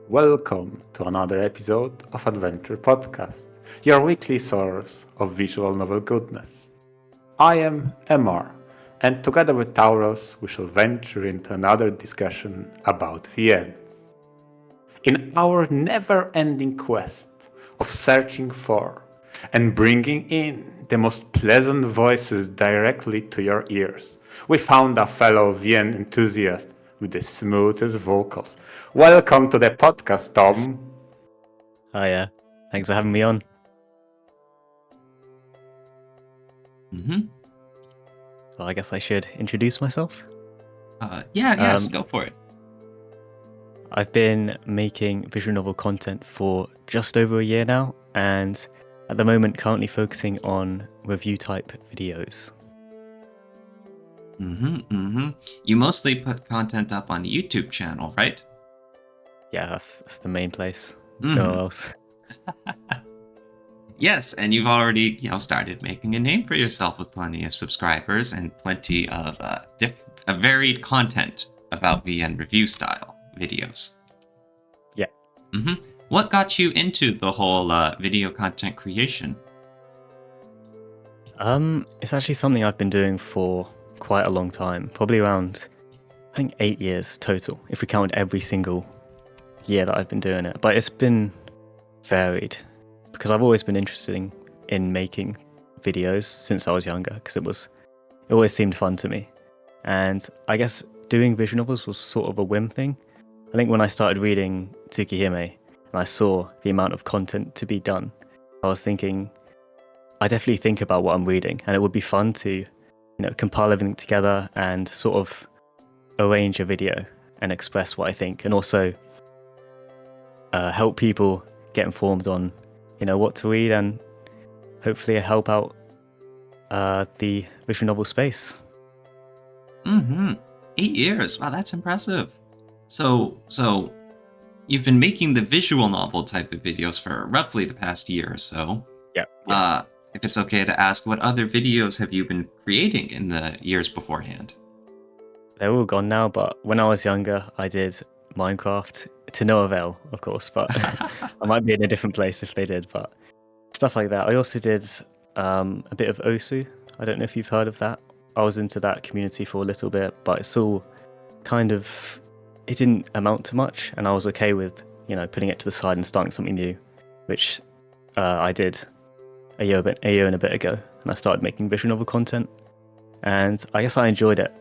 Welcome to another episode of VNture Podcast, your weekly source of visual novel goodness. I am Emar, and together with Tauros, we shall venture into another discussion about VNs. In our never ending quest of searching for and bringing in the most pleasant voices directly to your ears, we found a fellow VN enthusiast with the smoothest vocals. Welcome to the podcast, Tom. Hi, thanks for having me on. So I guess I should introduce myself. Yes, go for it. I've been making visual novel content for just over a year now, and at the moment currently focusing on review type videos. You mostly put content up on the YouTube channel, right? Yeah, that's the main place. Nowhere else. Yes, and you've already, started making a name for yourself with plenty of subscribers and plenty of varied content about VN review style videos. Yeah. What got you into the whole video content creation? It's actually something I've been doing for quite a long time, probably around, I think 8 years total, if we count every single year that I've been doing it. But it's been varied because I've always been interested in making videos since I was younger, because it always seemed fun to me. And I guess doing visual novels was sort of a whim thing. I think when I started reading Tsukihime and I saw the amount of content to be done, I was thinking, I definitely think about what I'm reading, and it would be fun to, compile everything together and sort of arrange a video and express what I think, and also help people get informed on, what to read, and hopefully help out the visual novel space. 8 years. Wow, that's impressive. So you've been making the visual novel type of videos for roughly the past year or so. Yeah. If it's okay to ask, what other videos have you been creating in the years beforehand? They're all gone now, but when I was younger, I did Minecraft to no avail, of course, but I might be in a different place if they did, but stuff like that. I also did a bit of Osu. I don't know if you've heard of that. I was into that community for a little bit, but it's all kind of, it didn't amount to much, and I was okay with, putting it to the side and starting something new, which I did a year and a bit ago, and I started making visual novel content, and I guess I enjoyed it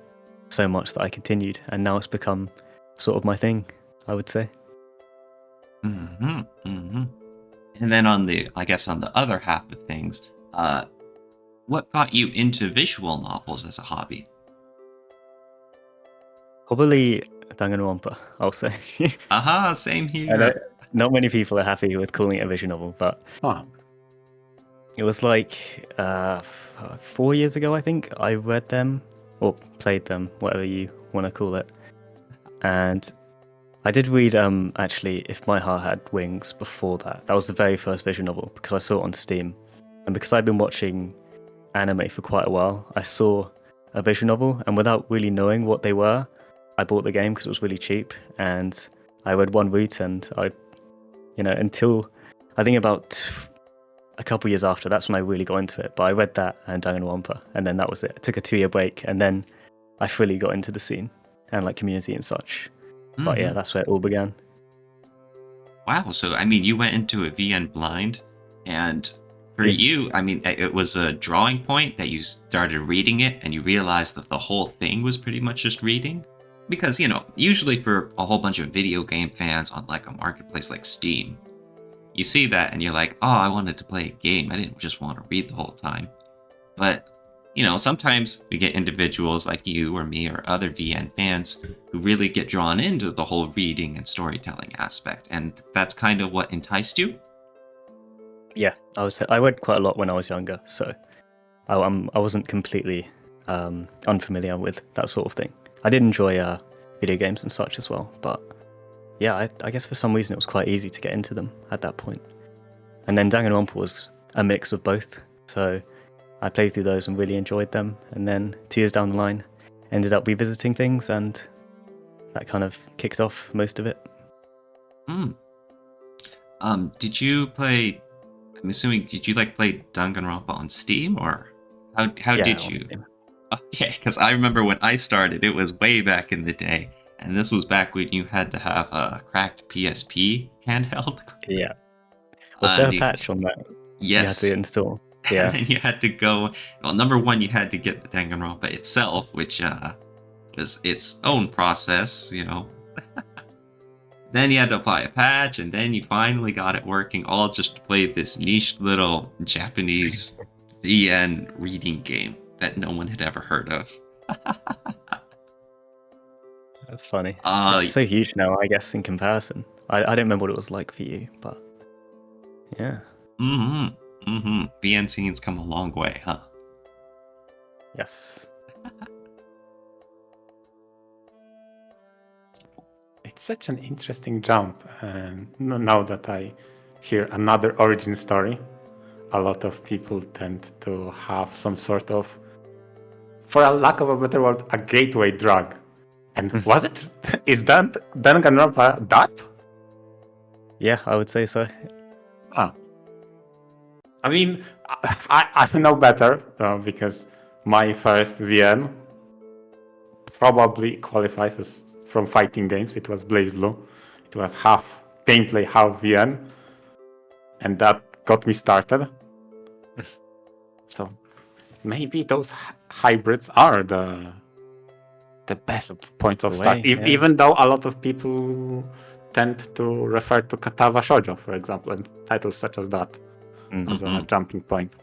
so much that I continued, and now it's become sort of my thing, I would say. And then on the other half of things, what got you into visual novels as a hobby? Probably Danganronpa, I'll say. Aha, same here. I know not many people are happy with calling it a visual novel, but it was like 4 years ago, I think, I read them, or played them, whatever you want to call it. And I did read, actually, If My Heart Had Wings before that. That was the very first visual novel, because I saw it on Steam. And because I'd been watching anime for quite a while, I saw a visual novel, and without really knowing what they were, I bought the game because it was really cheap, and I read one route, and until I think about a couple years after, that's when I really got into it. But I read that and Danganronpa, and then that was it. I took a 2-year break, and then I fully got into the scene and like community and such. But yeah, that's where it all began. Wow, so you went into a VN blind, and for you, it was a drawing point that you started reading it and you realized that the whole thing was pretty much just reading? Because, usually for a whole bunch of video game fans on like a marketplace like Steam, you see that and you're like, oh, I wanted to play a game. I didn't just want to read the whole time. But, sometimes we get individuals like you or me or other VN fans who really get drawn into the whole reading and storytelling aspect. And that's kind of what enticed you? Yeah, I read quite a lot when I was younger, so I wasn't completely unfamiliar with that sort of thing. I did enjoy video games and such as well, but yeah, I guess for some reason it was quite easy to get into them at that point. And then Danganronpa was a mix of both, so I played through those and really enjoyed them. And then 2 years down the line, ended up revisiting things, and that kind of kicked off most of it. Hmm. Did you play? I'm assuming did you like play Danganronpa on Steam or how Yeah, did on you? Steam. Okay, because I remember when I started, it was way back in the day, and this was back when you had to have a cracked PSP handheld. Yeah. Was there And a patch on that you had to yes, install? and Yeah. then you had to go. Well, number one, you had to get the Danganronpa itself, which was its own process, you know. Then you had to apply a patch, and then you finally got it working, all just to play this niche little Japanese VN reading game that no one had ever heard of. That's funny. It's Uh, so huge now, I guess, in comparison. I don't remember what it was like for you, but yeah. VN scenes come a long way, huh? Yes. It's such an interesting jump. And now that I hear another origin story, a lot of people tend to have some sort of, for a lack of a better word, a gateway drug. And was it? Is that Danganronpa that? Yeah, I would say so. Ah. I mean, I know better because my first VN probably qualifies as from fighting games. It was Blaze Blue. It was half gameplay, half VN, and that got me started. So maybe those hybrids are the best point of start. Yeah. Even though a lot of people tend to refer to Katawa Shoujo, for example, and titles such as that as a jumping point.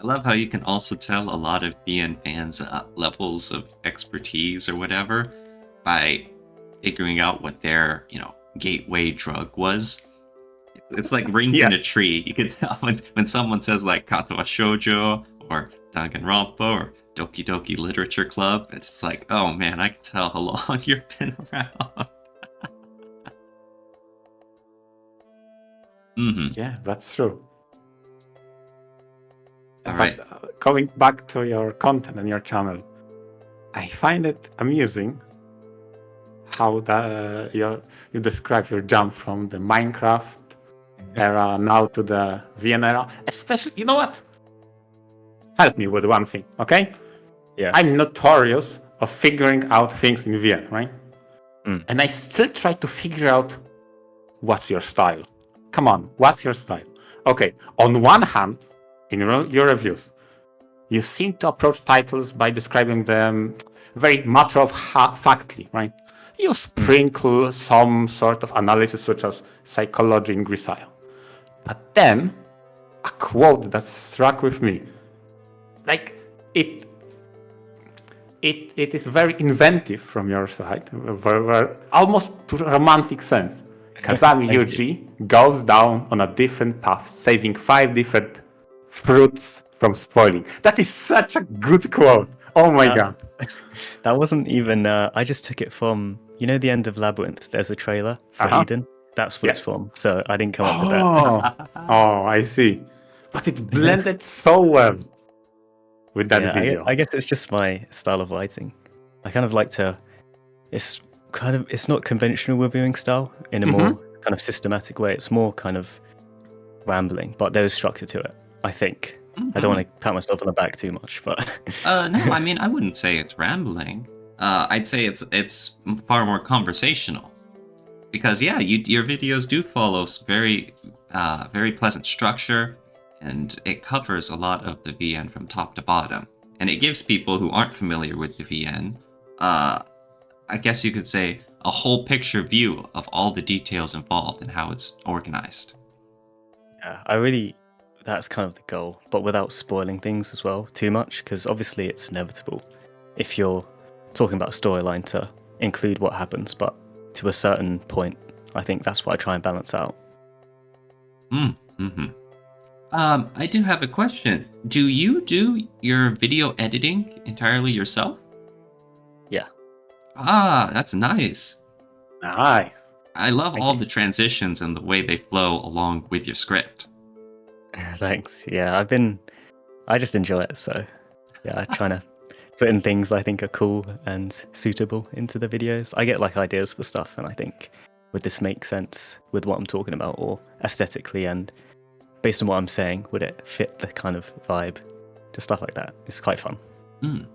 I love how you can also tell a lot of VN fans' levels of expertise or whatever by figuring out what their, gateway drug was. It's like rings in a tree. You can tell when someone says like Katawa Shoujo or Danganronpa or Doki Doki Literature Club. It's like, oh man, I can tell how long you've been around. Yeah, that's true. All But going back to your content and your channel, I find it amusing how you describe your jump from the Minecraft era now to the VN era. Especially, you know what? Help me with one thing, okay? Yeah. I'm notorious of figuring out things in VN, right? And I still try to figure out what's your style. Come on, what's your style? Okay, on one hand, in your reviews, you seem to approach titles by describing them very matter-of-factly, right? You sprinkle some sort of analysis such as psychology in Grisile. But then, a quote that struck with me, like it is very inventive from your side, almost to a romantic sense. Kazami Yuji goes down on a different path, saving 5 different fruits from spoiling. That is such a good quote. Oh my god. That wasn't even, I just took it from, the end of Labyrinth. There's a trailer for Eden. That's what it's from. So I didn't come up with that. Oh, I see. But it blended so well with that video. I guess it's just my style of writing. I kind of like to, it's not conventional reviewing style in a more kind of systematic way. It's more kind of rambling, but there is structure to it, I think. I don't want to pat myself on the back too much, but no, I mean, I wouldn't say it's rambling. I'd say it's far more conversational. Because your videos do follow very pleasant structure, and it covers a lot of the VN from top to bottom. And it gives people who aren't familiar with the VN, I guess you could say, a whole picture view of all the details involved and how it's organized. Yeah, that's kind of the goal, but without spoiling things as well too much, because obviously it's inevitable if you're talking about a storyline to include what happens, but to a certain point, I think that's what I try and balance out. I do have a question. Do you do your video editing entirely yourself? Yeah. That's nice. Nice. I love all the transitions and the way they flow along with your script. Thanks. Yeah, I just enjoy it. So yeah, I try to put in things I think are cool and suitable into the videos. I get like ideas for stuff, and I think would this make sense with what I'm talking about, or aesthetically and based on what I'm saying, would it fit the kind of vibe? Just stuff like that. It's quite fun. Mm.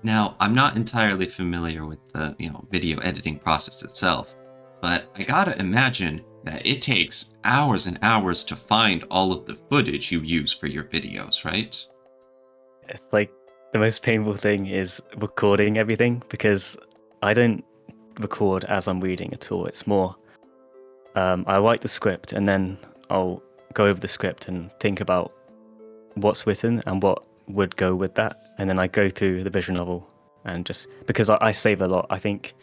Now, I'm not entirely familiar with the video editing process itself, but I gotta imagine that it takes hours and hours to find all of the footage you use for your videos, right? It's like the most painful thing is recording everything, because I don't record as I'm reading at all. It's more I write the script and then I'll go over the script and think about what's written and what would go with that, and then I go through the visual novel, and just because I save a lot. I think,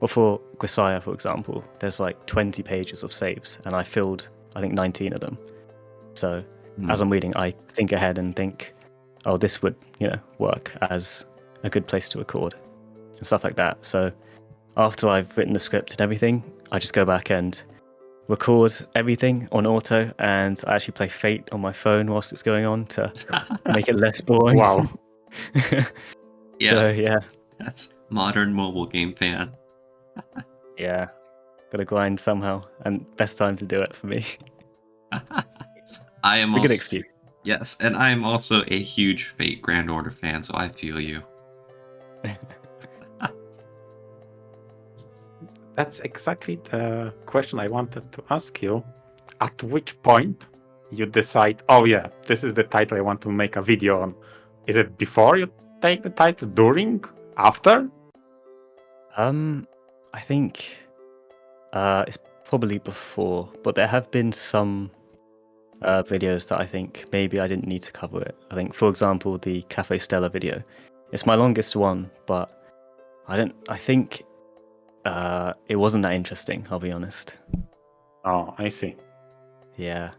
well, for Grisaya, for example, there's like 20 pages of saves, and I filled I think 19 of them. So as I'm reading, I think ahead and think, oh, this would work as a good place to record and stuff like that. So after I've written the script and everything, I just go back and record everything on auto, and I actually play Fate on my phone whilst it's going on to make it less boring. Wow. Yeah. So yeah, That's modern mobile game fan. yeah, gotta grind somehow, and best time to do it for me. I am A good also, excuse. yes, and I am also a huge Fate Grand Order fan, so I feel you. That's exactly the question I wanted to ask you. At which point you decide, oh yeah, this is the title I want to make a video on? Is it before you take the title, during, after? I think it's probably before, but there have been some videos that I think maybe I didn't need to cover it. I think, for example, the Cafe Stella video. It's my longest one, but I think it wasn't that interesting, I'll be honest. Oh, I see. Yeah,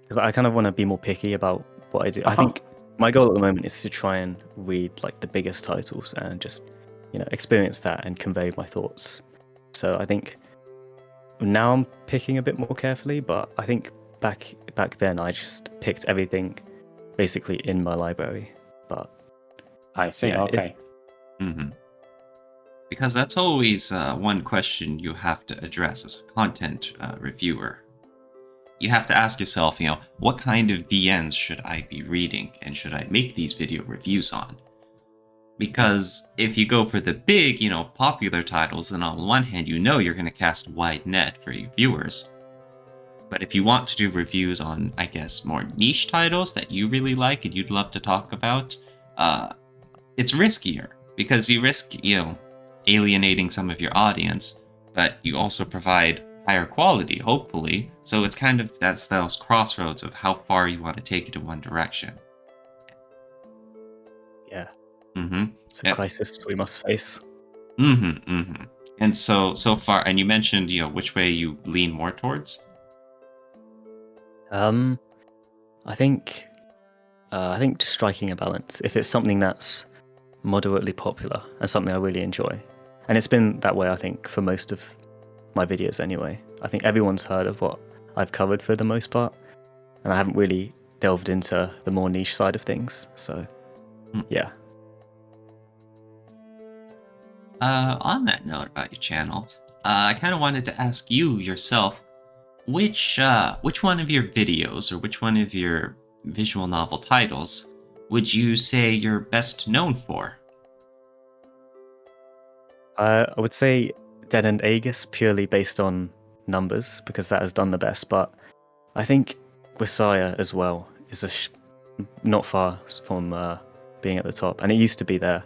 because I kind of want to be more picky about what I do. I think my goal at the moment is to try and read like the biggest titles and just experience that and convey my thoughts. So I think now I'm picking a bit more carefully, but I think back then I just picked everything basically in my library. But I see, yeah, okay. Because that's always one question you have to address as a content reviewer. You have to ask yourself, what kind of VNs should I be reading and should I make these video reviews on? Because if you go for the big, popular titles, then on one hand, you're going to cast a wide net for your viewers. But if you want to do reviews on, I guess, more niche titles that you really like and you'd love to talk about, it's riskier because you risk, alienating some of your audience, but you also provide higher quality, hopefully. So it's kind of, that's those crossroads of how far you want to take it in one direction. yeah, Mm-hmm. it's a crisis we must face. Mm-hmm. Mm-hmm. And so far, and you mentioned, which way you lean more towards? I think just striking a balance. If it's something that's moderately popular and something I really enjoy, and it's been that way, I think, for most of my videos anyway. I think everyone's heard of what I've covered for the most part, and I haven't really delved into the more niche side of things. So, yeah. On that note about your channel, I kind of wanted to ask you yourself, which one of your videos or which one of your visual novel titles would you say you're best known for? I would say Dead End Aegis, purely based on numbers, because that has done the best. But I think Grisaya as well is not far from being at the top, and it used to be there.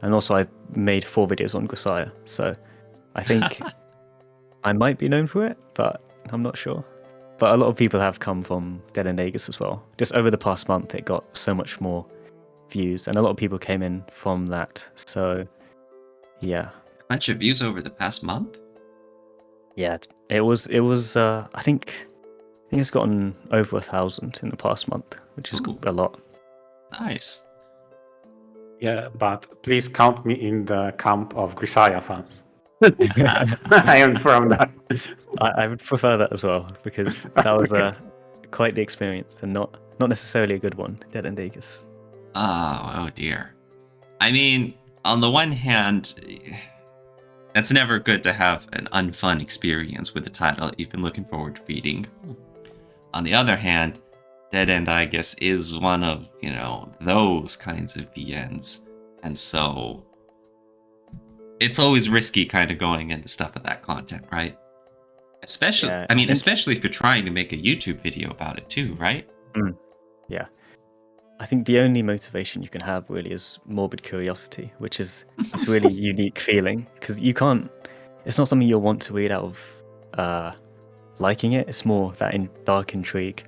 And also, I've made 4 videos on Grisaya, so I think I might be known for it, but I'm not sure. But a lot of people have come from Dead End Aegis as well. Just over the past month, it got so much more views, and a lot of people came in from that. So, yeah. A bunch of views over the past month? Yeah, it was. I think it's gotten over 1,000 in the past month, which is Ooh. a lot. Nice. Yeah, but please count me in the camp of Grisaya fans. I am from that. I would prefer that as well, because that was quite the experience, and not necessarily a good one. Dead End Aegis. Oh dear. I mean, on the one hand, It's never good to have an unfun experience with the title that you've been looking forward to reading. On the other hand, Dead End, I guess, is one of, those kinds of VNs. And so it's always risky kind of going into stuff with that content, right? Especially, Yeah, especially if you're trying to make a YouTube video about it too, right? Yeah. I think the only motivation you can have really is morbid curiosity, which is this really unique feeling, because it's not something you'll want to read out of liking it. It's more that dark intrigue,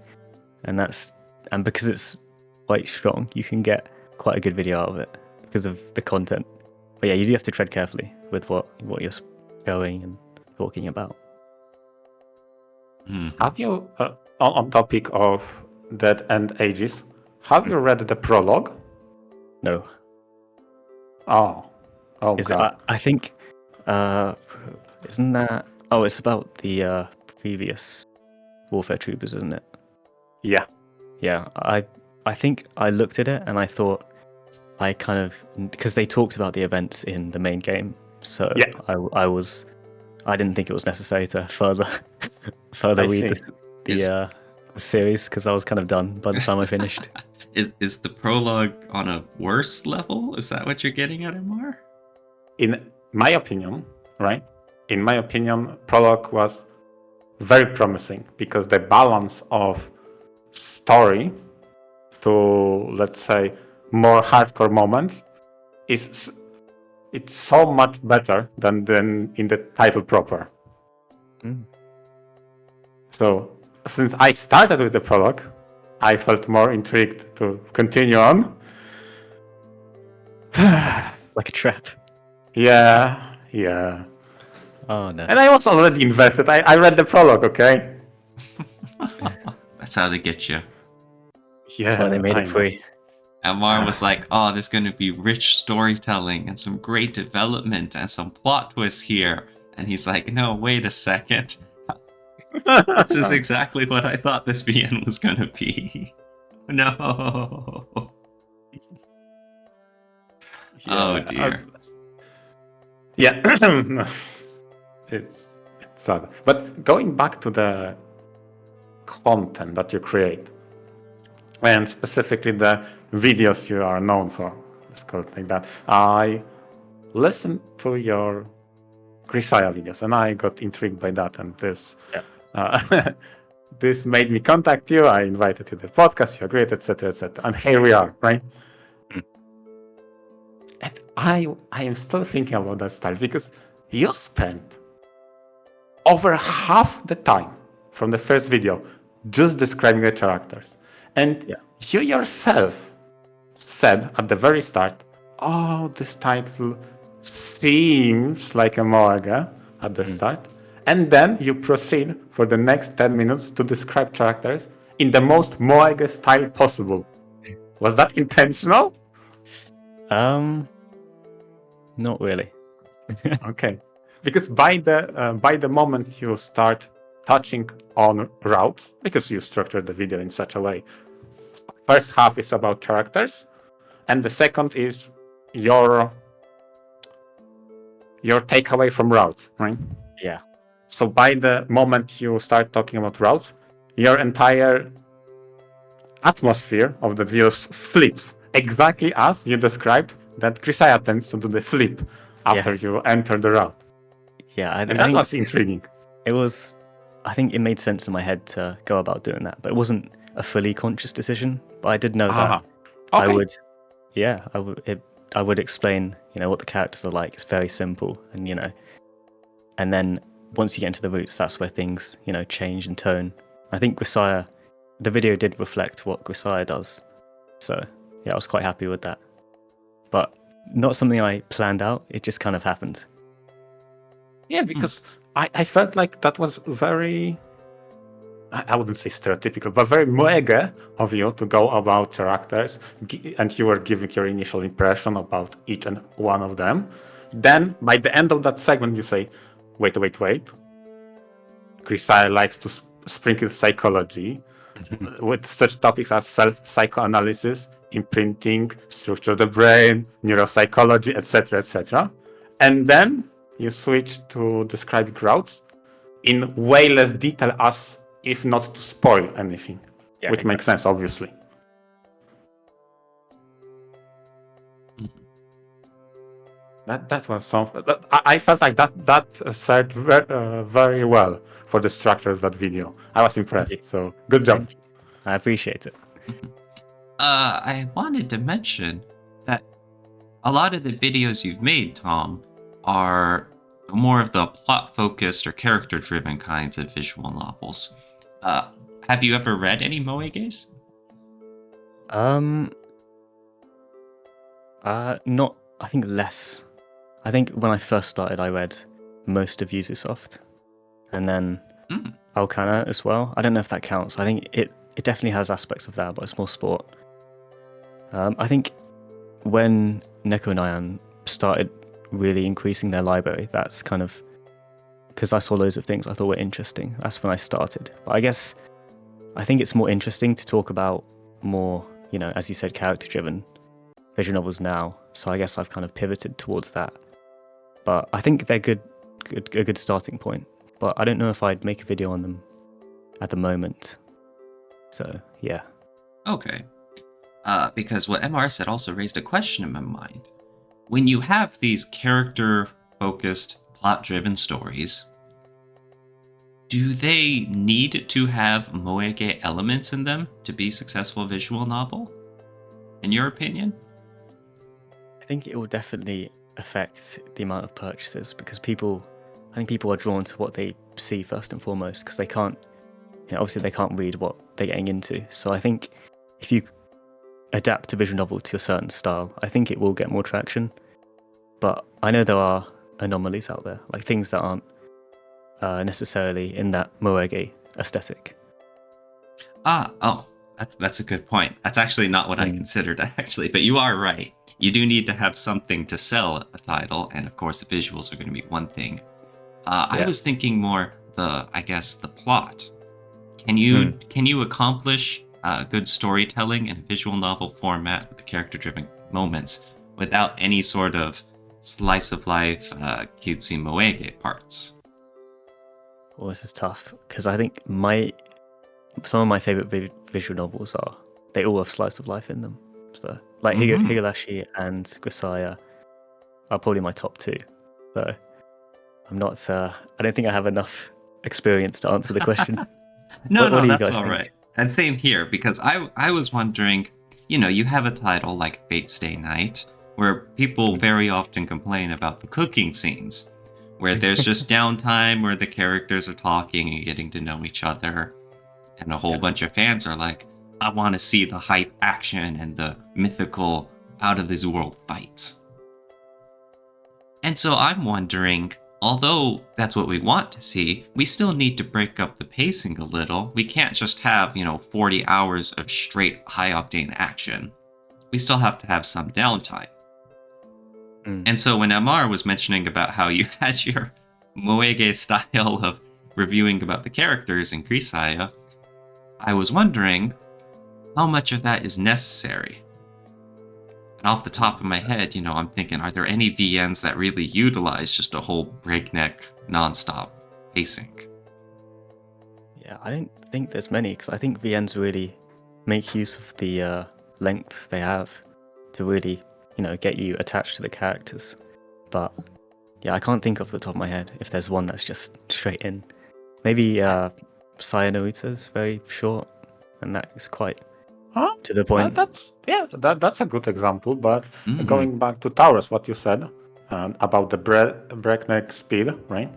and because it's quite strong, you can get quite a good video out of it because of the content. But yeah, you do have to tread carefully with what you're showing and talking about. Have you, on topic of Dead End Ages, have you read the prologue? No. Oh Is God. it, I think, isn't that? Oh, it's about the previous Warfare Troopers, isn't it? Yeah. Yeah, I think I looked at it and I thought I kind of, because they talked about the events in the main game, so Yeah. I didn't think it was necessary to further I read see. the series, because I was kind of done by the time I finished. Is the prologue on a worse level? Is that what you're getting at, Amar? In my opinion, right? In my opinion, prologue was very promising because the balance of story to, let's say, more hardcore moments it's so much better than in the title proper. So since I started with the prologue, I felt more intrigued to continue on. Like a trap. Yeah. Oh no. And I was already invested. I read the prologue, okay? That's how they get you. Yeah. That's why they made I it know. free. Amar was like, oh, there's going to be rich storytelling and some great development and some plot twists here. And he's like, no, wait a second. This is exactly what I thought this VN was going to be. No. Oh, dear. Yeah. It's sad. But going back to the content that you create, and specifically the videos you are known for, let's call it like that. I listened to your Grisaya videos and I got intrigued by that, and this this made me contact you. I invited you to the podcast, you agreed, etc., etc. And here we are, right? And I am still thinking about that style because you spent over half the time from the first video just describing the characters. And you yourself said at the very start, oh, this title seems like a Moega at the start. And then you proceed for the next 10 minutes to describe characters in the most Moega style possible. Was that intentional? Not really. Okay. Because by the moment you start touching on routes, because you structured the video in such a way, first half is about characters, and the second is your takeaway from routes, right? Yeah. So by the moment you start talking about routes, your entire atmosphere of the videos flips, exactly as you described that Grisaya tends to do the flip after you enter the route. Yeah, I And that think was intriguing. I think it made sense in my head to go about doing that, but it wasn't a fully conscious decision. But I did know that Okay. I would explain, what the characters are like. It's very simple, and and then once you get into the roots, that's where things, change in tone. I think the video did reflect what Grisaya does, so yeah, I was quite happy with that. But not something I planned out. It just kind of happened. Yeah, because I felt like that was very, I wouldn't say stereotypical, but very Moege of you to go about characters, and you were giving your initial impression about each and one of them. Then, by the end of that segment, you say, wait. Grisaya likes to sprinkle psychology with such topics as self-psychoanalysis, imprinting, structure of the brain, neuropsychology, etc., etc. And then you switch to describing routes in way less detail as if not to spoil anything, Yeah, which makes sense, obviously. That was something. I felt like that served very well for the structure of that video. I was impressed. So good job. Thank you. I appreciate it. I wanted to mention that a lot of the videos you've made, Tom, are more of the plot-focused or character-driven kinds of visual novels. Have you ever read any Moeges? Not. I think less. I think when I first started, I read most of Ubisoft, and then Alcana as well. I don't know if that counts. I think it definitely has aspects of that, but it's more sport. I think when Neko Nyan started really increasing their library, that's kind of because I saw loads of things I thought were interesting. That's when I started. But I think it's more interesting to talk about more, as you said, character-driven visual novels now. So I guess I've kind of pivoted towards that. But I think they're a good starting point. But I don't know if I'd make a video on them at the moment. So yeah. Okay. Because what MR said also raised a question in my mind. When you have these character-focused, plot-driven stories, do they need to have Moege elements in them to be a successful visual novel? In your opinion? I think it will definitely affect the amount of purchases because I think people are drawn to what they see first and foremost because they can't, obviously they can't read what they're getting into. So I think if you adapt a visual novel to a certain style, I think it will get more traction. But I know there are anomalies out there, like things that aren't necessarily in that Moege aesthetic. That's a good point. That's actually not what I considered, actually. But you are right. You do need to have something to sell a title, and of course the visuals are going to be one thing. I was thinking more the plot. Can you accomplish good storytelling in a visual novel format with the character-driven moments without any sort of slice-of-life cutesy Moege parts? Well, this is tough because I think some of my favorite visual novels they all have slice of life in them. So like Higurashi and Grisaya are probably my top two. So I'm not. I don't think I have enough experience to answer the question. No, what do you that's guys all think? right. And same here, because I was wondering, you have a title like Fate Stay Night, where people very often complain about the cooking scenes, where there's just downtime where the characters are talking and getting to know each other, and a whole bunch of fans are like, I want to see the hype action and the mythical, out-of-this-world fights. And so I'm wondering, although that's what we want to see, we still need to break up the pacing a little. We can't just have, 40 hours of straight high-octane action. We still have to have some downtime. And so when MR was mentioning about how you had your Moege style of reviewing about the characters in Grisaya, I was wondering how much of that is necessary. And off the top of my head, I'm thinking, are there any VNs that really utilize just a whole breakneck, non-stop pacing? Yeah, I don't think there's many because I think VNs really make use of the length they have to really, get you attached to the characters. But yeah, I can't think off the top of my head if there's one that's just straight in. Maybe Sayanorita's very short, and that is quite to the point. That's a good example. But going back to Taurus, what you said about the breakneck speed, right?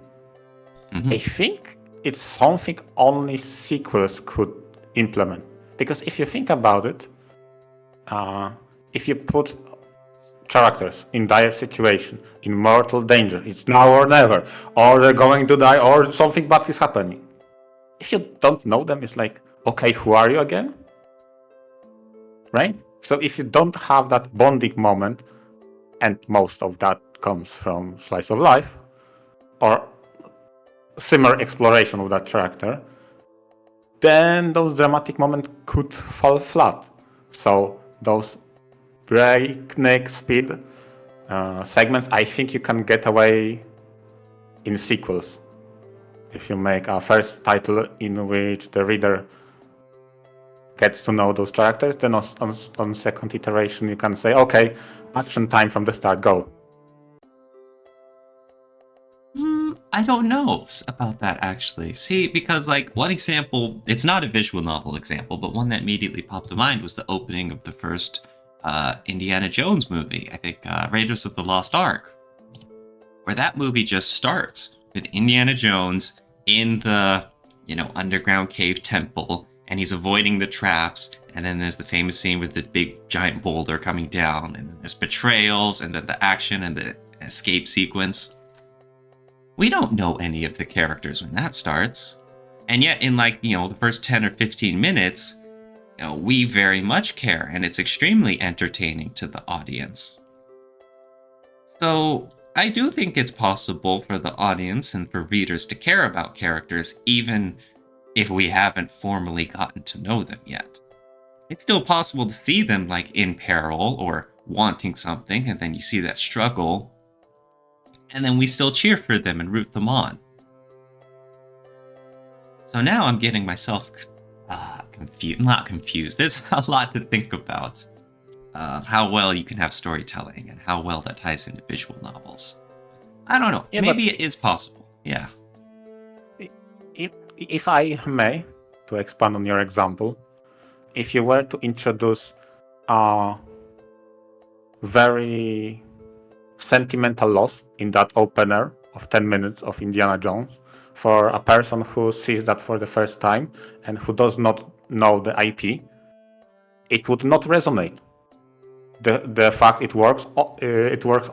I think it's something only sequels could implement. Because if you think about it, if you put characters in dire situation, in mortal danger, it's now or never, or they're going to die, or something bad is happening. If you don't know them, it's like, okay, who are you again? Right? So if you don't have that bonding moment, and most of that comes from slice of life, or similar exploration of that character, then those dramatic moments could fall flat. So those breakneck speed segments, I think you can get away in sequels. If you make a first title in which the reader gets to know those characters, then on second iteration you can say, okay, action time from the start, go. I don't know about that actually. See, because like one example, it's not a visual novel example, but one that immediately popped to mind was the opening of the first Indiana Jones movie. I think Raiders of the Lost Ark, where that movie just starts with Indiana Jones in the underground cave temple, and he's avoiding the traps. And then there's the famous scene with the big giant boulder coming down, and then there's betrayals, and then the action and the escape sequence. We don't know any of the characters when that starts. And yet in the first 10 or 15 minutes, we very much care, and it's extremely entertaining to the audience. So I do think it's possible for the audience and for readers to care about characters even if we haven't formally gotten to know them yet. It's still possible to see them in peril or wanting something, and then you see that struggle, and then we still cheer for them and root them on. So now I'm getting myself not confused. There's a lot to think about. How well you can have storytelling and how well that ties into visual novels. I don't know. Yeah, maybe it is possible. Yeah. If I may, to expand on your example, if you were to introduce a very sentimental loss in that opener of 10 minutes of Indiana Jones for a person who sees that for the first time and who does not know the IP, it would not resonate. The fact it works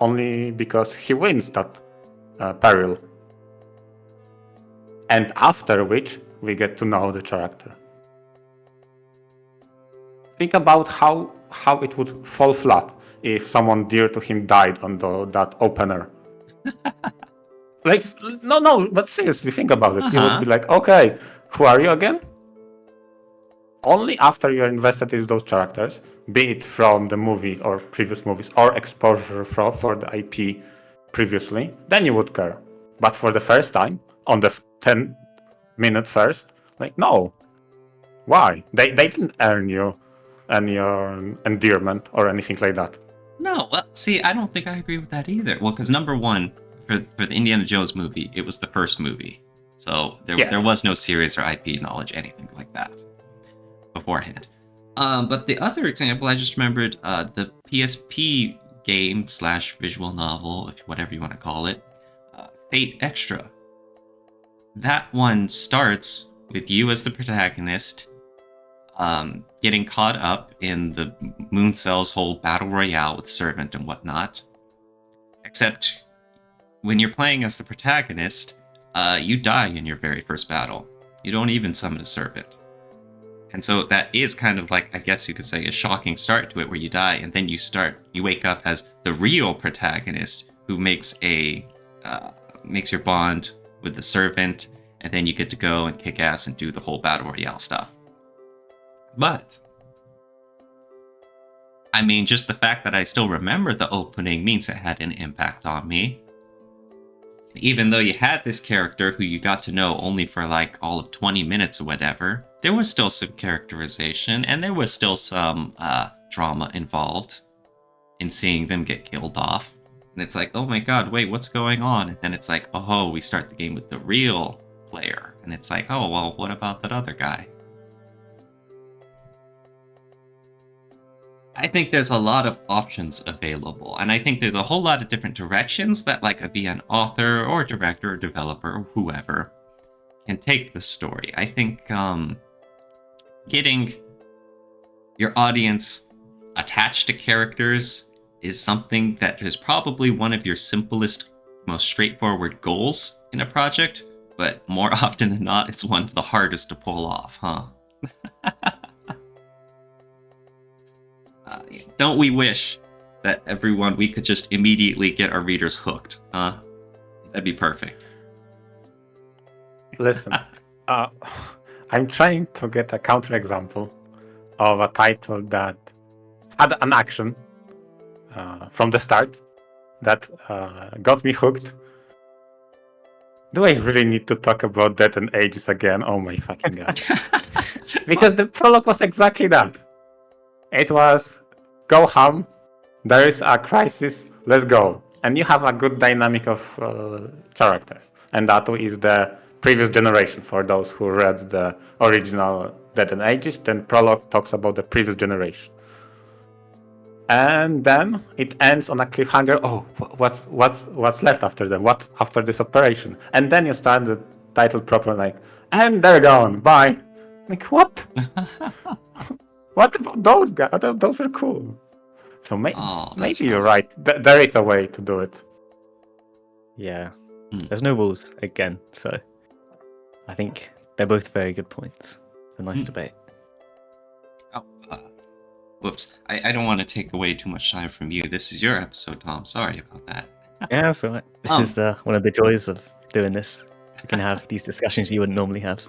only because he wins that peril, and after which we get to know the character. Think about how it would fall flat if someone dear to him died on that opener. No, but seriously, think about it. You would be like, okay, who are you again? Only after you're invested in those characters, be it from the movie or previous movies or exposure for the IP previously, then you would care. But for the first time, on the 10-minute first, no. Why? They didn't earn you any endearment or anything like that. No, well, see, I don't think I agree with that either. Well, because number one, for the Indiana Jones movie, it was the first movie. So there was no series or IP knowledge, anything like that beforehand. But the other example, I just remembered the PSP game / visual novel, whatever you want to call it, Fate Extra. That one starts with you as the protagonist, getting caught up in the Moon Cell's whole battle royale with Servant and whatnot. Except when you're playing as the protagonist, you die in your very first battle. You don't even summon a Servant. And so that is kind of I guess you could say, a shocking start to it, where you die, and then you wake up as the real protagonist who makes your bond with the Servant, and then you get to go and kick ass and do the whole battle royale stuff. But I mean, just the fact that I still remember the opening means it had an impact on me. Even though you had this character who you got to know only for all of 20 minutes or whatever, there was still some characterization, and there was still some drama involved in seeing them get killed off. And it's oh my god, wait, what's going on? And then it's oh, we start the game with the real player. And it's oh, well, what about that other guy? I think there's a lot of options available, and I think there's a whole lot of different directions that a VN author or director or developer or whoever can take the story. I think getting your audience attached to characters is something that is probably one of your simplest, most straightforward goals in a project, but more often than not, it's one of the hardest to pull off, huh? Don't we wish that we could just immediately get our readers hooked, huh? That'd be perfect. Listen, I'm trying to get a counterexample of a title that had an action from the start that got me hooked, Do I really need to talk about Death and Ages again? Oh my fucking god. Because the prologue was exactly that. It was, go home, there is a crisis, let's go. And you have a good dynamic of characters. And that is the previous generation. For those who read the original Dead and Ages, then prologue talks about the previous generation. And then it ends on a cliffhanger. Oh, what's left after them? What after this operation? And then you start the title proper, like, and they're gone. Bye. Like what? What about those guys? Those are cool. So maybe you're right. There is a way to do it. Yeah. There's no rules again, so I think they're both very good points. A nice debate. Oh, whoops. I don't want to take away too much time from you. This is your episode, Tom. Sorry about that. Yeah, that's all right. This is one of the joys of doing this. We can have these discussions you wouldn't normally have.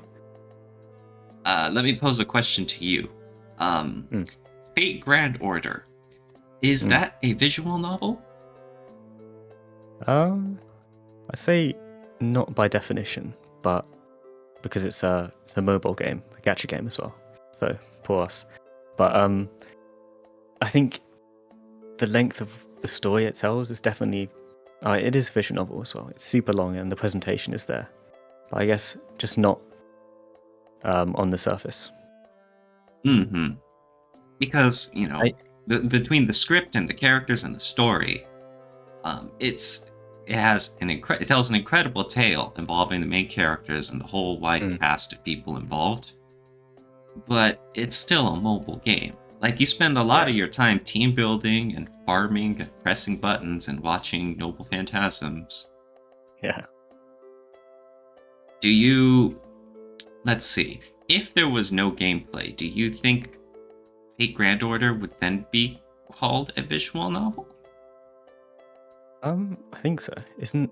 Let me pose a question to you. Fate Grand Order. Is that a visual novel? I say not by definition, but because it's a mobile game, a gacha game as well. So for us, but I think the length of the story it tells is definitely it is a visual novel as well. It's super long and the presentation is there, but I guess just not on the surface. Because between the script and the characters and the story, it tells an incredible tale involving the main characters and the whole wide cast of people involved. But it's still a mobile game. Like, you spend a lot of your time team building and farming and pressing buttons and watching Noble Phantasms. Yeah. Let's see. If there was no gameplay, do you think Fate Grand Order would then be called a visual novel? I think so. Isn't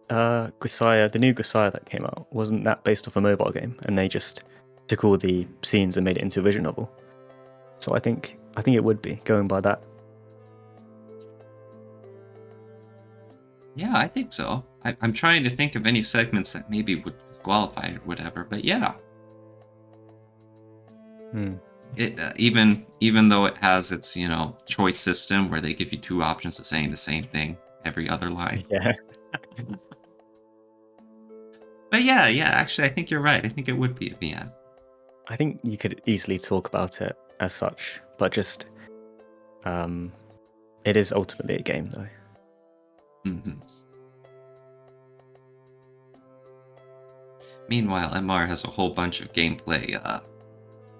Grisaya, the new Grisaya that came out, wasn't that based off a mobile game? And they just took all the scenes and made it into a visual novel. So I think it would be, going by that. Yeah, I think so. I'm trying to think of any segments that maybe would qualify or whatever, but yeah. It even though it has its choice system where they give you two options of saying the same thing every other line. Yeah. But yeah, actually I think you're right. I think it would be a VN. I think you could easily talk about it as such, but just it is ultimately a game though. Meanwhile, MR has a whole bunch of gameplay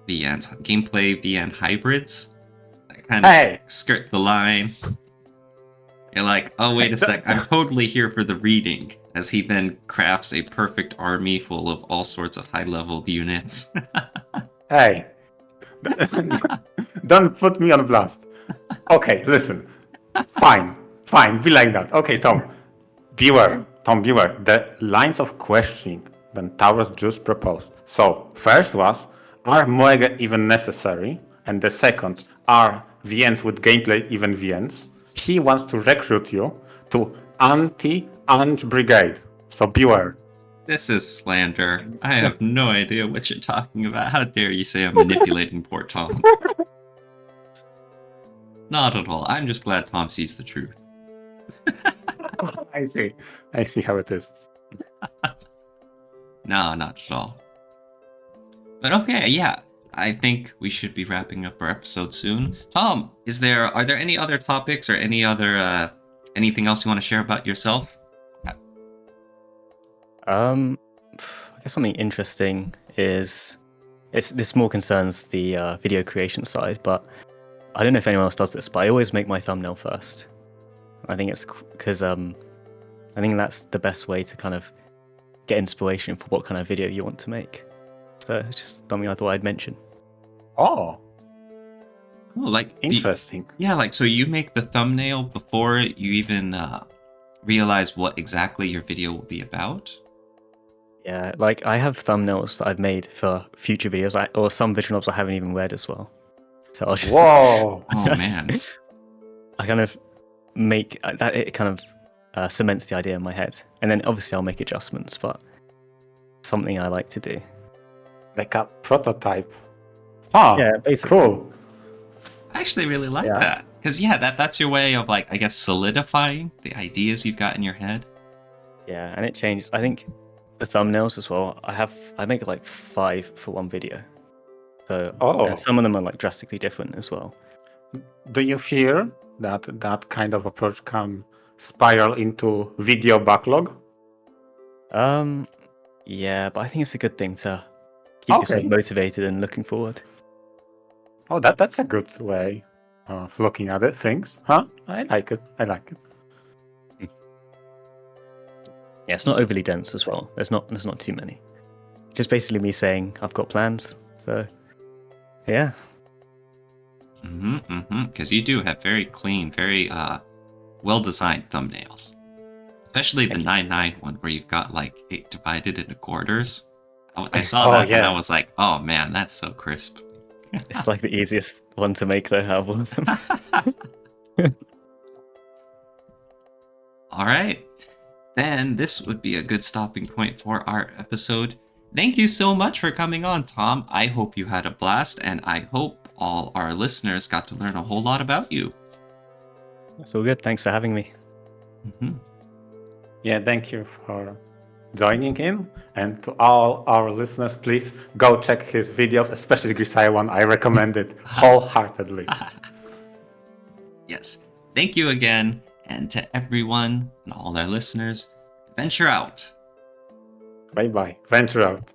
VN hybrids that kind of skirt the line. You're like, oh wait a sec, I'm totally here for the reading, as he then crafts a perfect army full of all sorts of high-level units. Hey, don't put me on blast. Okay, listen. Fine, be like that. Okay, Tom, beware. The lines of questioning that Taurus just proposed. So, first was, are Mareeck even necessary? And the second, are VNs with gameplay even VNs? He wants to recruit you to anti-Ange Brigade. So beware. This is slander. I have no idea what you're talking about. How dare you say I'm manipulating poor Tom? Not at all. I'm just glad Tom sees the truth. I see how it is. No, not at all. But okay, yeah. I think we should be wrapping up our episode soon. Tom, are there any other topics or any other anything else you want to share about yourself? I guess something interesting is this more concerns the video creation side, but I don't know if anyone else does this, but I always make my thumbnail first. I think it's because I think that's the best way to kind of get inspiration for what kind of video you want to make. So it's just something I thought I'd mention. Oh, like interesting. So you make the thumbnail before you even realize what exactly your video will be about? Yeah, like I have thumbnails that I've made for future videos, or some visual novels I haven't even read as well. So I'll just Whoa! Oh man! I kind of make that it kind of cements the idea in my head. And then obviously I'll make adjustments, but something I like to do. Like a prototype. Ah, Yeah, basically. cool. I actually really like Yeah. that. Because, yeah, that's your way of, like, I guess, solidifying the ideas you've got in your head. Yeah, and it changes. I think the thumbnails as well. I make like 5 for one video. So Oh. some of them are like drastically different as well. Do you fear that that kind of approach can spiral into video backlog? Yeah, but I think it's a good thing to keep yourself Okay. motivated and looking forward. Oh, that's a good way of looking at it. Things, huh? I like it. I like it. Yeah, it's not overly dense as well. There's not too many. Just basically me saying I've got plans. So yeah. Because you do have very clean, very well-designed thumbnails. Especially the Thank you. 9-9 one where you've got like it divided into quarters. I saw Oh, that and yeah. I was like, oh man, that's so crisp. It's like the easiest one to make though, out of all of them. All right. Then this would be a good stopping point for our episode. Thank you so much for coming on, Tom. I hope you had a blast, and I hope all our listeners got to learn a whole lot about you. That's all good. Thanks for having me. Yeah, thank you for joining in. And to all our listeners, please go check his videos, especially Grisai one. I recommend it wholeheartedly. Yes. Thank you again, and to everyone and all our listeners, venture out. Bye-bye. Venture out.